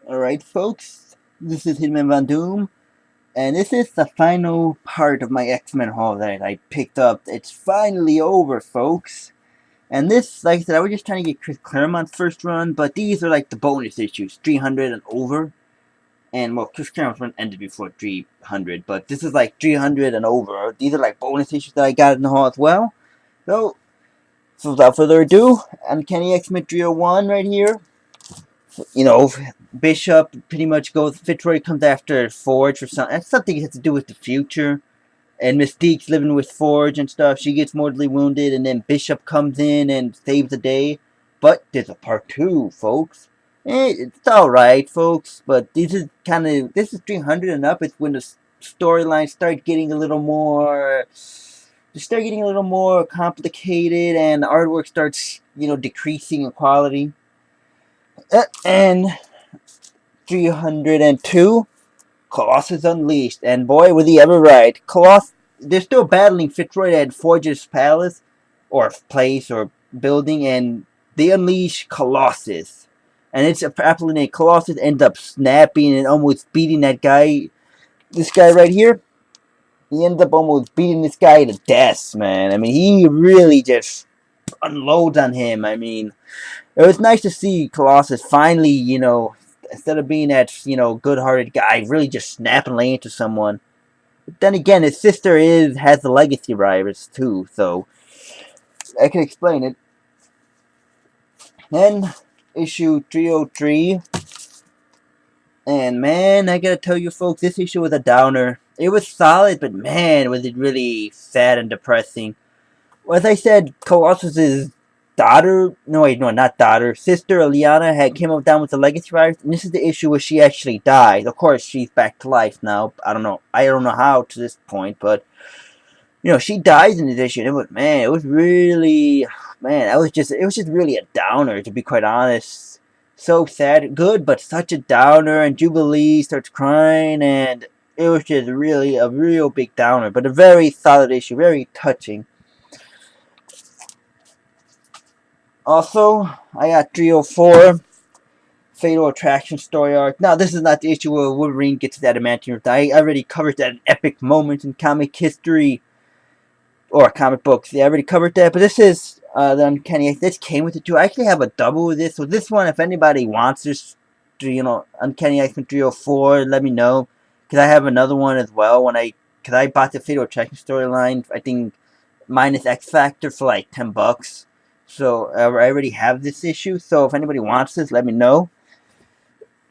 Alright, folks, this is Hitman Von Doom, and this is the final part of my X-Men haul that I picked up. It's finally over, folks. And this, like I said, I was just trying to get Chris Claremont's first run, but these are like the bonus issues, 300 and over. And, well, Chris Claremont's run ended before 300, but this is like 300 and over. These are like bonus issues that I got in the haul as well. So without further ado, Uncanny X-Men 301 right here. You know, Bishop pretty much goes. Fitzroy comes after Forge for something. That's something that has to do with the future. And Mystique's living with Forge and stuff. She gets mortally wounded, and then Bishop comes in and saves the day. But there's a part two, folks. It's alright, folks. But this is 300 and up. It's when the storylines start getting a little more. They start getting a little more complicated, and the artwork starts, decreasing in quality. And 302, Colossus Unleashed. And boy, was he ever right. They're still battling Fitzroy at Forge's palace, or place, or building, and they unleash Colossus. And it's aptly named Colossus ends up snapping and almost beating that guy. This guy right here, he ends up almost beating this guy to death, man. I mean, he really just unloads on him. I mean, it was nice to see Colossus finally, instead of being that, good-hearted guy, really just snap and lay into someone. But then again, his sister has the legacy virus too, so I can explain it. Then issue 303, and man, I gotta tell you folks, this issue was a downer. It was solid, but man, was it really sad and depressing. Well, as I said, Colossus's daughter, no wait, no, not daughter, sister Eliana had came up down with the legacy virus, and this is the issue where she actually died. Of course, she's back to life now. I don't know how to this point, but she dies in this issue. And it was really, man, it was just really a downer, to be quite honest. So sad, good, but such a downer. And Jubilee starts crying, and it was just really a real big downer, but a very solid issue, very touching. Also, I got 304, Fatal Attraction story arc. Now, this is not the issue where Wolverine gets his adamantium. I already covered that epic moment in comic history, or comic books. Yeah, I already covered that, but this is the Uncanny. This came with it too. I actually have a double of this. So this one, if anybody wants this, Uncanny X-Men 304, let me know. Because I have another one as well. Because I bought the Fatal Attraction storyline, I think, minus X Factor for like $10. So I already have this issue. So if anybody wants this, let me know.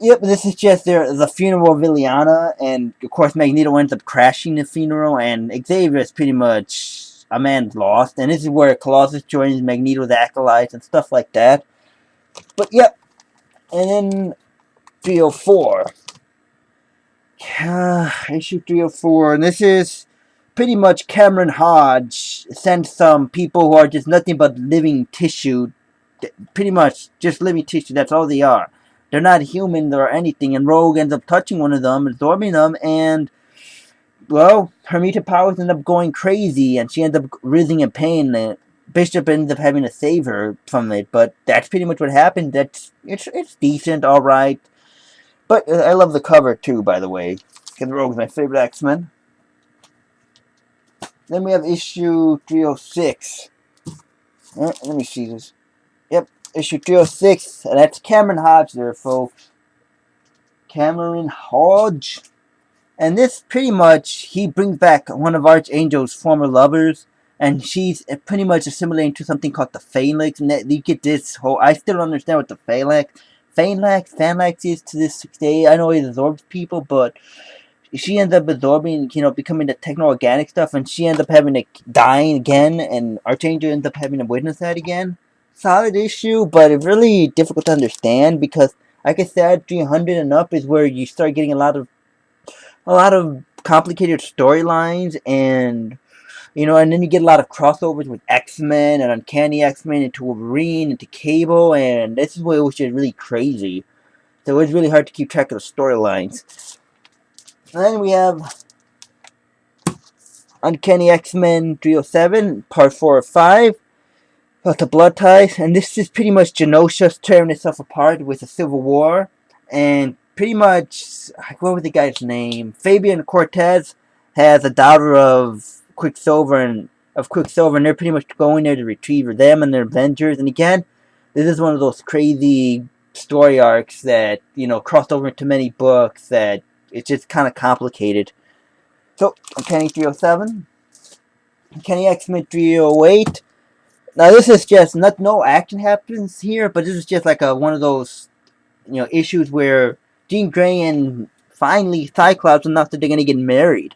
Yep, this is just the funeral of Ileana, and of course Magneto ends up crashing the funeral, and Xavier is pretty much a man lost, and this is where Colossus joins Magneto's acolytes and stuff like that. But yep, and then 304. Issue 304, and this is pretty much Cameron Hodge sends some people who are just nothing but living tissue, pretty much just living tissue, that's all they are. They're not human or anything, and Rogue ends up touching one of them, absorbing them, and, well, her mutant powers end up going crazy, and she ends up writhing in pain, and Bishop ends up having to save her from it, but that's pretty much what happened. It's decent, alright, but I love the cover too, by the way, because Rogue's my favorite X-Men. Then we have issue 306. Let me see this. Yep, issue 306, and that's Cameron Hodge there, folks. Cameron Hodge. And this pretty much, he brings back one of Archangel's former lovers, and she's pretty much assimilating to something called the Phalanx, and that you get this whole, I still don't understand what the Phalanx is to this day. I know it absorbs people, but she ends up absorbing, becoming the techno-organic stuff, and she ends up having to dying again, and Archangel ends up having to witness that again. Solid issue, but it's really difficult to understand because, like I said, 300 and up is where you start getting a lot of complicated storylines, and and then you get a lot of crossovers with X-Men and Uncanny X-Men into Wolverine, into Cable, and this is where it was just really crazy. So it was really hard to keep track of the storylines. And then we have Uncanny X-Men 307, Part 4 of 5, the Blood Ties, and this is pretty much Genosha tearing itself apart with the Civil War, and pretty much, what was the guy's name? Fabian Cortez has a daughter Quicksilver, and they're pretty much going there to retrieve her. Them and their Avengers. And again, this is one of those crazy story arcs that crossed over into many books that it's just kind of complicated. So, Uncanny 307, Uncanny X-Men 308. Now this is just no action happens here, but this is just like one of those issues where Jean Grey and finally Cyclops enough that they're gonna get married.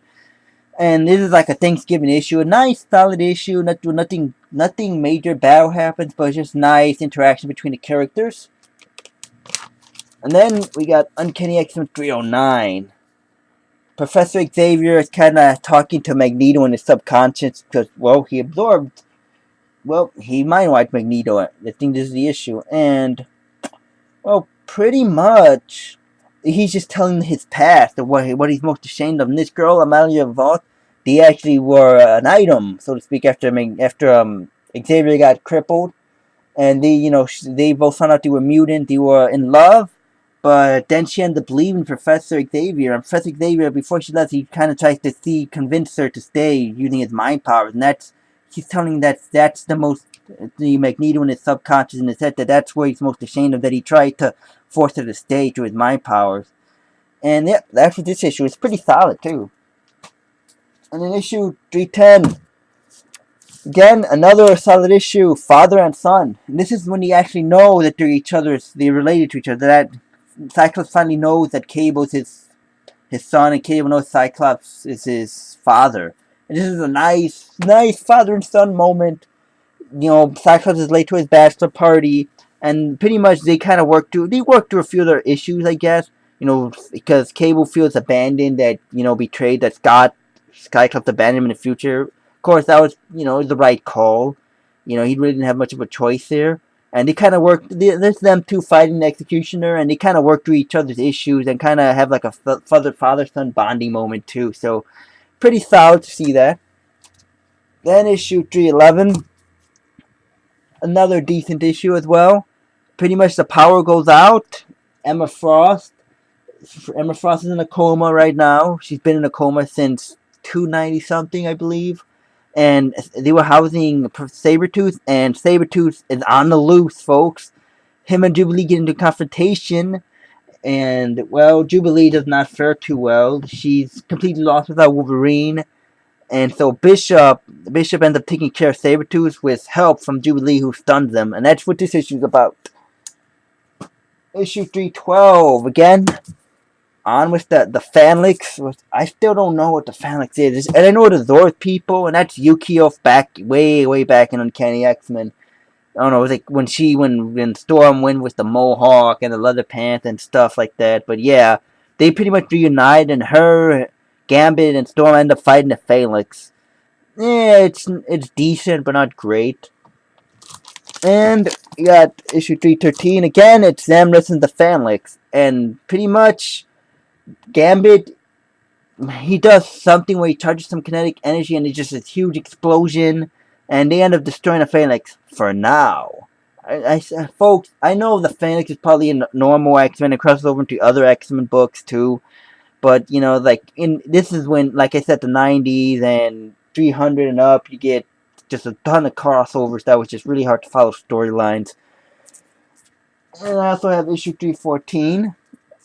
And this is like a Thanksgiving issue, a nice solid issue. Nothing major battle happens, but just nice interaction between the characters. And then we got Uncanny X-Men 309. Professor Xavier is kind of talking to Magneto in his subconscious because, he mind wiped Magneto. I think this is the issue. And, pretty much, he's just telling his past of what he's most ashamed of. And this girl, Amalia Voss, they actually were an item, so to speak, after Xavier got crippled. And they both found out they were mutant, they were in love. But then she ended up leaving Professor Xavier. And Professor Xavier, before she left, he kind of tries to convince her to stay using his mind powers. And he's telling that's the Magneto in his subconscious in his head, that's where he's most ashamed of, that he tried to force her to stay through his mind powers. And yeah, that's what this issue is. Pretty solid, too. And in issue 310, again, another solid issue, father and son. And this is when they actually know that they're related to each other. That Cyclops finally knows that Cable's his son, and Cable knows Cyclops is his father. And this is a nice father and son moment. Cyclops is late to his bachelor party, and pretty much they work through a few of their issues, I guess. Because Cable feels abandoned, that betrayed, that Cyclops abandoned him in the future. Of course, that was the right call. He really didn't have much of a choice there. And they kind of work. There's them two fighting the Executioner, and they kind of work through each other's issues and kind of have like a father-son bonding moment too. So, pretty solid to see that. Then issue 311, another decent issue as well. Pretty much the power goes out. Emma Frost is in a coma right now. She's been in a coma since 290 something, I believe. And they were housing Sabretooth, and Sabretooth is on the loose, folks. Him and Jubilee get into confrontation, and, Jubilee does not fare too well. She's completely lost without Wolverine, and so Bishop ends up taking care of Sabretooth with help from Jubilee, who stuns them, and that's what this issue is about. Issue 312, again, on with the Phalanx. I still don't know what the Phalanx is. And I know the Zorth people, and that's Yukio way back in Uncanny X-Men. I don't know, it was like when Storm went with the Mohawk and the leather pants and stuff like that. But yeah, they pretty much reunite, and her, Gambit, and Storm end up fighting the Phalanx. Yeah, it's decent, but not great. And you got issue 313. Again, it's them listening to the Phalanx. And pretty much, Gambit, he does something where he charges some kinetic energy, and it's just a huge explosion, and they end up destroying the Phalanx for now. Folks, I know the Phalanx is probably in normal X-Men and crosses over into other X-Men books too, but this is when, like I said, the 90s and 300 and up, you get just a ton of crossovers that was just really hard to follow storylines. And I also have issue 314.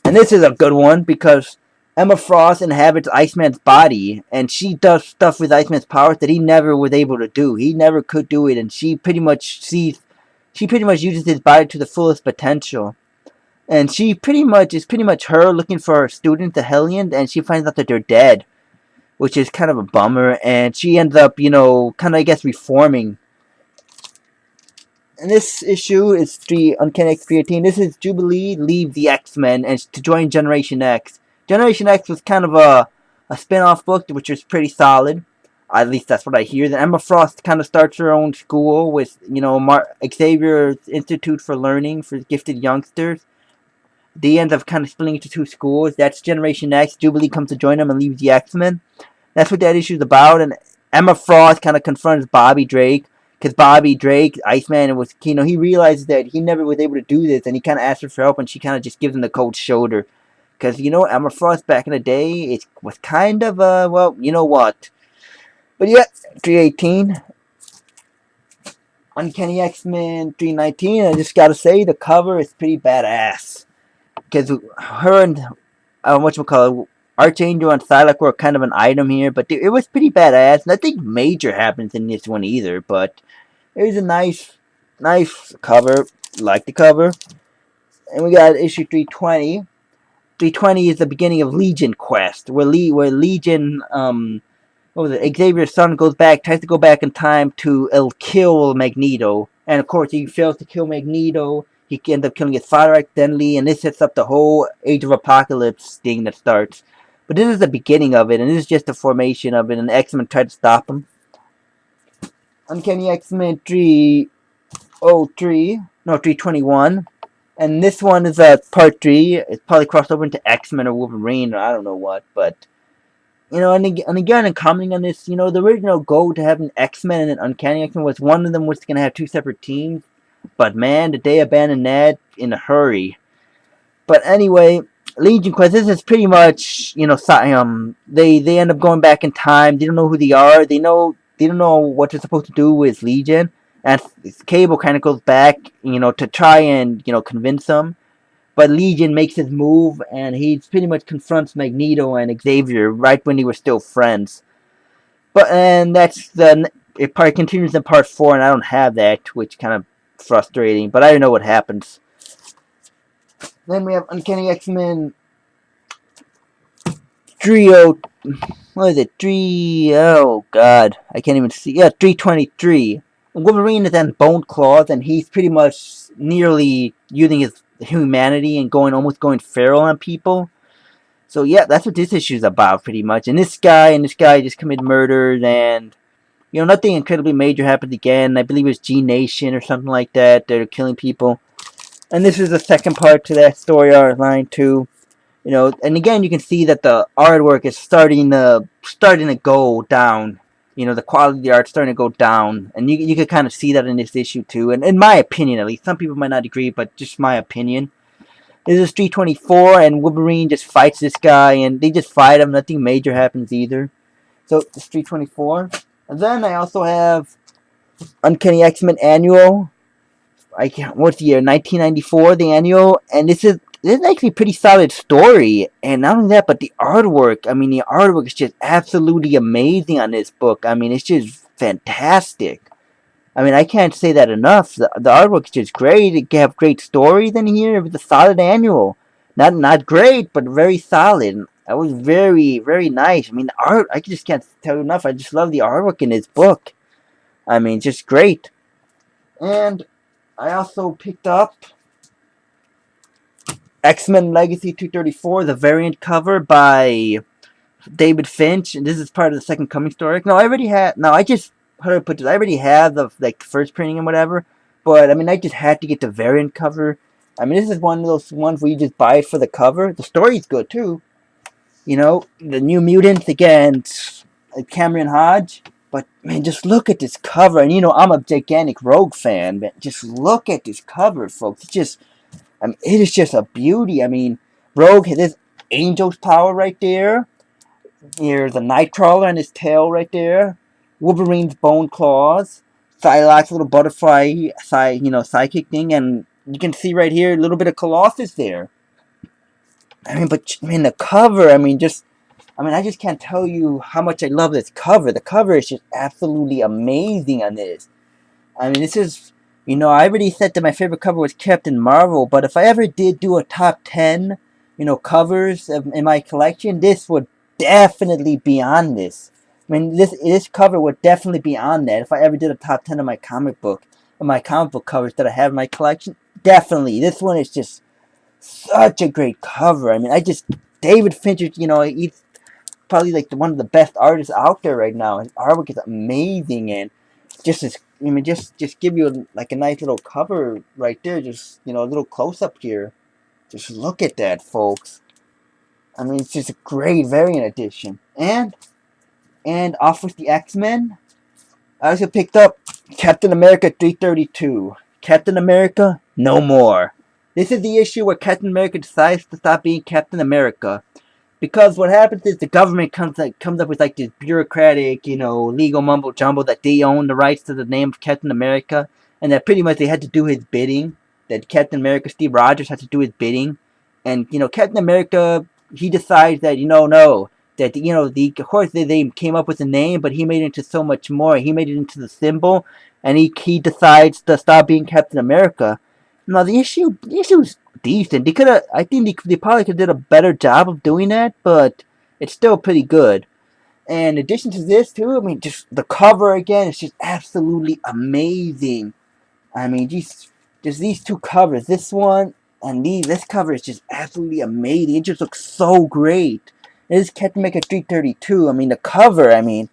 And this is a good one because Emma Frost inhabits Iceman's body, and she does stuff with Iceman's powers that he never was able to do. He never could do it, and she pretty much uses his body to the fullest potential. And she is pretty much her looking for her student, the Hellions, and she finds out that they're dead, which is kind of a bummer. And she ends up, reforming. And this issue is Uncanny X-13. This is Jubilee leaves the X-Men and to join Generation X. Generation X was kind of a spin-off book, which was pretty solid. At least that's what I hear. Then Emma Frost kind of starts her own school with, Xavier's Institute for Learning for Gifted Youngsters. They end up kind of splitting into two schools. That's Generation X. Jubilee comes to join them and leaves the X-Men. That's what that issue is about. And Emma Frost kind of confronts Bobby Drake. Because Bobby Drake, Iceman, he realizes that he never was able to do this, and he kind of asks her for help, and she kind of just gives him the cold shoulder. Because, Emma Frost back in the day, it was kind of, well, you know what. But yeah, 318. Uncanny X-Men 319, I just gotta say, the cover is pretty badass. Because her and, whatchamacallit, Archangel and Psylocke were kind of an item here, but it was pretty badass. And I think Major happens in this one either, but it was a nice cover. Like the cover. And we got issue 320. 320 is the beginning of Legion Quest, where Legion, what was it? Xavier's son tries to go back in time to kill Magneto, and of course he fails to kill Magneto. He ends up killing his father accidentally, and this sets up the whole Age of Apocalypse thing that starts. But this is the beginning of it, and this is just the formation of it, and the X-Men try to stop him. Uncanny X-Men 303, no, 321. And this one is part 3. It's probably crossed over into X-Men or Wolverine, or I don't know what, but and again, in commenting on this, the original goal to have an X-Men and an Uncanny X-Men was one of them was going to have 2 separate teams. But man, did they abandon that in a hurry. But anyway, Legion Quest, this is pretty much, they end up going back in time. They don't know who they are. They don't know what they're supposed to do with Legion. And Cable kind of goes back, to try and, convince them. But Legion makes his move, and he pretty much confronts Magneto and Xavier right when they were still friends. And it probably continues in part 4, and I don't have that, which kind of frustrating. But I don't know what happens. Then we have Uncanny X-Men 30. What is it? Oh god, I can't even see. Yeah, 323. Wolverine is in Bone Claws, and he's pretty much nearly using his humanity and almost going feral on people. So yeah, that's what this issue is about pretty much. And this guy just committed murders, and nothing incredibly major happened again. I believe it was G Nation or something like that. They're killing people. And this is the second part to that story line too. And again you can see that the artwork is starting to go down. The quality of the art's starting to go down, and you can kind of see that in this issue too. And in my opinion, at least, some people might not agree, but just my opinion. This is 324, and Wolverine just fights this guy, and they just fight him. Nothing major happens either. So it's 324. And then I also have Uncanny X-Men Annual. What's the year? 1994, the annual, and this is actually a pretty solid story. And not only that, but the artwork. I mean, the artwork is just absolutely amazing on this book. I mean, it's just fantastic. I mean, I can't say that enough. The artwork is just great. It have great stories in here. It was a solid annual. Not great, but very solid. That was very, very nice. I mean, the art, I just can't tell you enough. I just love the artwork in this book. I mean, just great. And I also picked up X-Men Legacy 234, the variant cover by David Finch. And this is part of the Second Coming story. No, I already had. No, I just. How do I put this? I already have the first printing and whatever. But I mean, I just had to get the variant cover. I mean, this is one of those ones where you just buy it for the cover. The story's good too. The New Mutants against Cameron Hodge. But man, just look at this cover. And I'm a gigantic Rogue fan. But just look at this cover, folks. It is just a beauty. I mean, Rogue has this Angel's Power right there. Here's a Nightcrawler and his tail right there. Wolverine's bone claws. Psylocke's little butterfly, psychic thing, and you can see right here a little bit of Colossus there. I mean, the cover. I just can't tell you how much I love this cover. The cover is just absolutely amazing on this. I mean, this is, I already said that my favorite cover was Captain Marvel, but if I ever did do a top 10, covers in my collection, this would definitely be on this. I mean, this cover would definitely be on that. If I ever did a top 10 of my comic book covers that I have in my collection, definitely. This one is just such a great cover. I mean, David Fincher, he's probably like one of the best artists out there right now. His artwork is amazing, and just give you a nice little cover right there. Just, a little close up here. Just look at that, folks. I mean, it's just a great variant edition. And off with the X-Men, I also picked up Captain America 332. Captain America, no more. This is the issue where Captain America decides to stop being Captain America. Because what happens is the government comes up with like this bureaucratic, legal mumbo jumbo that they own the rights to the name of Captain America, and that pretty much they had to do his bidding. That Captain America, Steve Rogers, had to do his bidding, and Captain America, he decides that no, that the of course they came up with a name, but he made it into so much more. He made it into the symbol, and he decides to stop being Captain America. Now the issue is decent. I think they probably could have did a better job of doing that, but it's still pretty good. And in addition to this too, I mean, just the cover again is just absolutely amazing. I mean, just these two covers, this one and this cover is just absolutely amazing. It just looks so great. It is Captain America 332. I mean, the cover. I mean,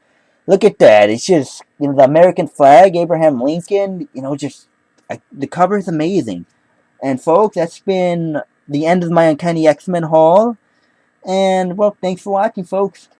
look at that. It's just the American flag, Abraham Lincoln. The cover is amazing. And folks, that's been the end of my Uncanny X-Men haul. And well, thanks for watching, folks.